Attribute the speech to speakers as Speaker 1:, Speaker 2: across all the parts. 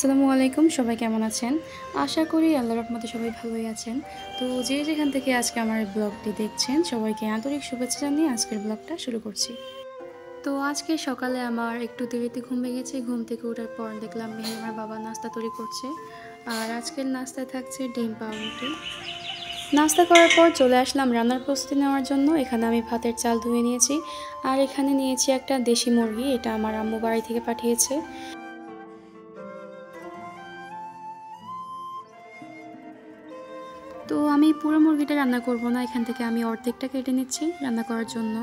Speaker 1: আসসালামু আলাইকুম, সবাই কেমন আছেন? আশা করি আল্লাহর রহমতে সবাই ভালোই আছেন। তো যে যেখান থেকে আজকে আমার এই ব্লগটি দেখছেন, সবাইকে আন্তরিক শুভেচ্ছা জানিয়ে আজকের ব্লগটা শুরু করছি। তো আজকে সকালে আমার একটু দেরিতে ঘুম ভেঙেছে। ঘুম থেকে ওঠার পর দেখলাম মেহের আমার বাবা নাস্তা তৈরি করছে। আর আজকের নাস্তায় থাকছে ডিম পাউরুটি। নাস্তা করার পর চলে আসলাম রান্নার প্রস্তুতি নেওয়ার জন্য। এখানে আমি ভাতের চাল ধুয়ে নিয়েছি। আর এখানে নিয়েছি একটা দেশি মুরগি, এটা আমার আম্মু বাড়ি থেকে পাঠিয়েছে। তো আমি পুরো মুরগিটা রান্না করব না, এখান থেকে আমি অর্ধেকটা কেটে নিচ্ছি রান্না করার জন্য।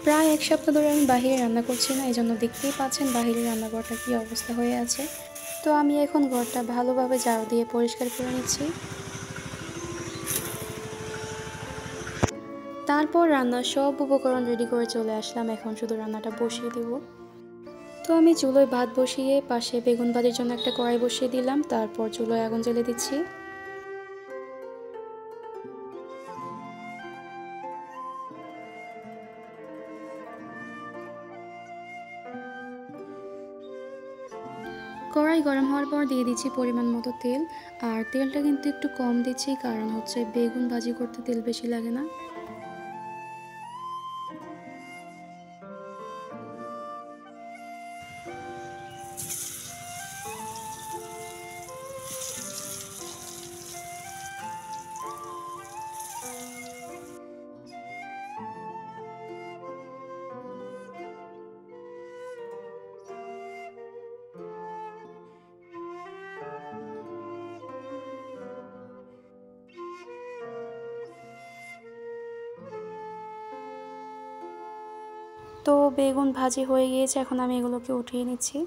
Speaker 1: প্রায় এক সপ্তাহ ধরে আমি বাহিরে রান্না করছি না, এই জন্য দেখতেই পাচ্ছেন বাহিরে রান্নাঘরটা কী অবস্থা হয়ে আছে। তো আমি এখন ঘরটা ভালোভাবে ঝাড়ু দিয়ে পরিষ্কার করে নিচ্ছি। তারপর রান্নার সব উপকরণ রেডি করে চলে আসলাম, এখন শুধু রান্নাটা বসিয়ে দেব। তো আমি চুলোয় ভাত বসিয়ে পাশে বেগুন ভাজির জন্য একটা কড়াই বসিয়ে দিলাম, তারপর চুলোয় আগুন জ্বেলে দিচ্ছি। কড়াই গরম হওয়ার পর দিয়ে দিচ্ছি পরিমাণ মতো তেল। আর তেলটা কিন্তু একটু কম দিচ্ছি, কারণ হচ্ছে বেগুন ভাজি করতে তেল বেশি লাগে না। তো বেগুন ভাজি হয়ে গিয়েছে, এখন আমি এগুলোকে উঠিয়ে নিচ্ছি।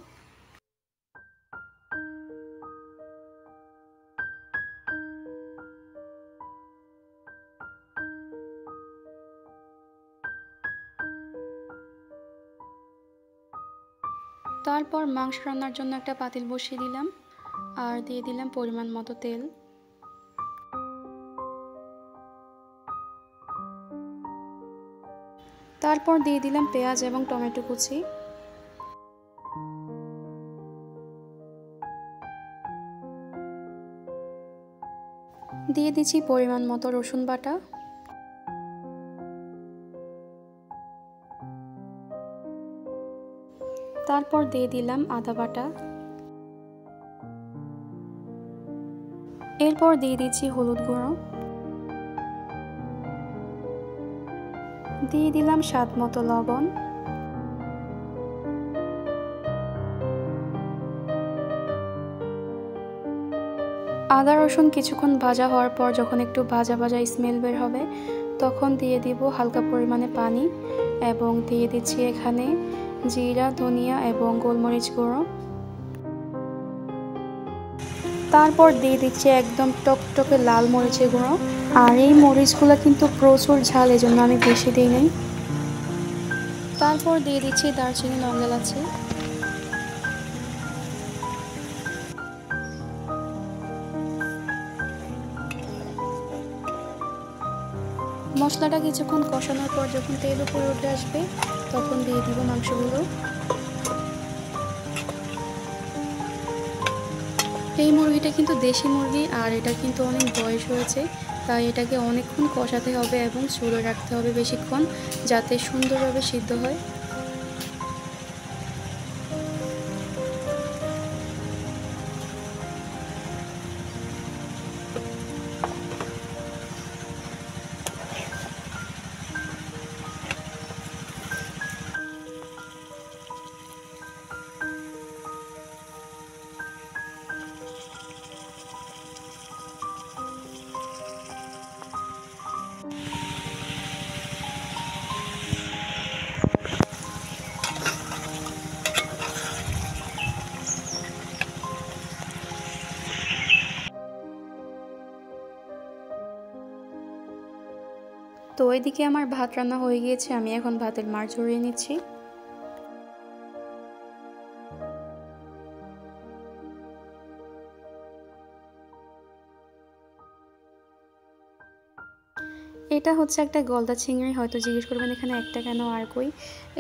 Speaker 1: তারপর মাংস রান্নার জন্য একটা পাতিল বসিয়ে দিলাম আর দিয়ে দিলাম পরিমাণ মতো তেল। তারপর দিয়ে দিলাম পেঁয়াজ এবং টমেটো কুচি। দিয়ে দিচ্ছি পরিমাণ মতো রসুন বাটা। তারপর দিয়ে দিলাম আদা বাটা। এরপর দিয়ে দিচ্ছি হলুদ গুঁড়ো। দিয়ে দিলাম স্বাদ মতো লবণ। আদা রসুন কিছুক্ষণ ভাজা হওয়ার পর যখন একটু ভাজা ভাজা স্মেল বের হবে, তখন দিয়ে দিব হালকা পরিমাণে পানি এবং দিয়ে দিচ্ছি এখানে জিরা, ধনিয়া এবং গোলমরিচ গুঁড়ো। তারপর দিয়ে দিচ্ছি একদম টকটকে লাল মরিচের গুঁড়ো। আর এই মরিচগুলো কিন্তু প্রচুর ঝাল, এজন্য আমি বেশি দিই নাই। তারপর দিয়ে দিচ্ছি দারচিনি, লং এলাচি। মশলাটা কিছুক্ষণ কষানোর পর যখন তেল উপরে উঠে আসবে, তখন দিয়ে দিব মাংসগুলো। এই মুরগিটা কিন্তু দেশি মুরগি, আর এটা কিন্তু অনেক বয়স হয়েছে, তাই এটাকে অনেকক্ষণ কষাতে হবে এবং চুলোয় রাখতে হবে বেশিক্ষণ, যাতে সুন্দরভাবে সিদ্ধ হয়। তো এদিকে আমার ভাত রান্না হয়ে গিয়েছে, আমি এখন ভাতের মাড় ঝরিয়ে নিচ্ছি। এটা হচ্ছে একটা গলদা চিংড়ি। হয়তো জিজ্ঞেস করবেন এখানে একটা কেন আর কই।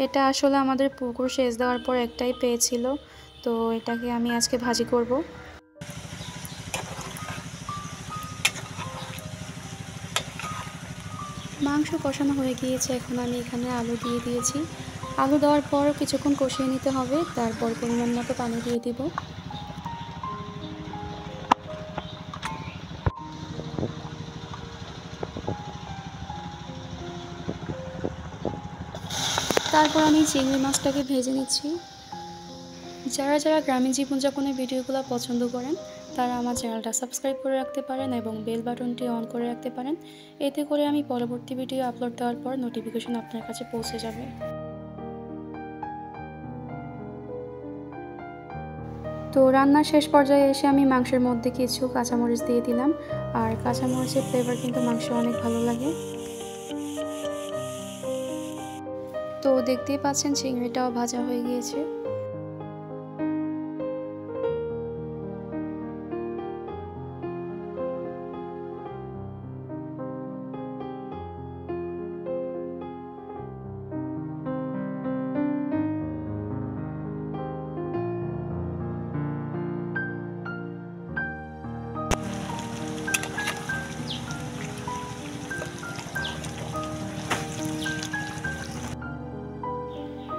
Speaker 1: এটা আসলে আমাদের পুকুর সেচ দেওয়ার পর একটাই পেয়েছিল, তো এটাকে আমি আজকে ভাজি করব। মাংস কষানো হয়ে গিয়েছে, এখন আমি এখানে আলু দিয়ে দিয়েছি। আলু দেওয়ার পর কিছুক্ষণ কষিয়ে নিতে হবে, তারপর পরিমাণ মতো পানি দিয়ে দিব। তারপর আমি চিংড়ি মাছটাকে ভেজে নিচ্ছি। যারা যারা গ্রামীণ জীবনযাপনের ভিডিওগুলো পছন্দ করেন তারা আমার চ্যানেলটা সাবস্ক্রাইব করে রাখতে পারেন এবং বেল বাটনটি অন করে রাখতে পারেন। এতে করে আমি পরবর্তী ভিডিও আপলোড দেওয়ার পর নোটিফিকেশন আপনার কাছে পৌঁছে যাবে। তো রান্নার শেষ পর্যায়ে এসে আমি মাংসের মধ্যে কিছু কাঁচামরিচ দিয়ে দিলাম, আর কাঁচামরিচের ফ্লেভার কিন্তু মাংস অনেক ভালো লাগে। তো দেখতেই পাচ্ছেন চিংড়িটাও ভাজা হয়ে গিয়েছে।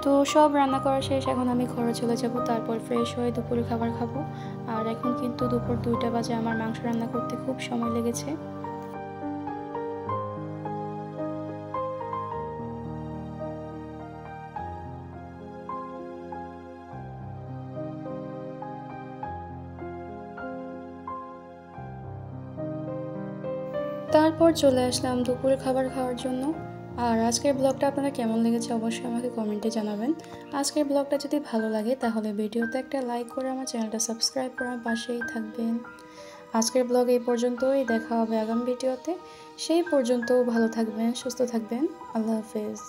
Speaker 1: তো সব রান্না করা শেষ, এখন আমি ঘরে চলে যাব, তারপর ফ্রেশ হয়ে দুপুরে খাবার খাবো। আর এখন কিন্তু দুপুর 2টা বাজে, আমার মাংস রান্না করতে খুব সময় লেগেছে। তারপর চলে আসলাম দুপুরে খাবার খাওয়ার জন্য। আর আজকের ব্লগটা আপনারা কেমন লেগেছে অবশ্যই আমাকে কমেন্টে জানাবেন। আজকের ব্লগটা যদি ভালো লাগে তাহলে ভিডিওতে একটা লাইক করে আমার চ্যানেলটা সাবস্ক্রাইব করে আমার পাশেই থাকবেন। আজকের ব্লগ এই পর্যন্তই, দেখা হবে আগামী ভিডিওতে। সেই পর্যন্ত ভালো থাকবেন, সুস্থ থাকবেন। আল্লাহ হাফেজ।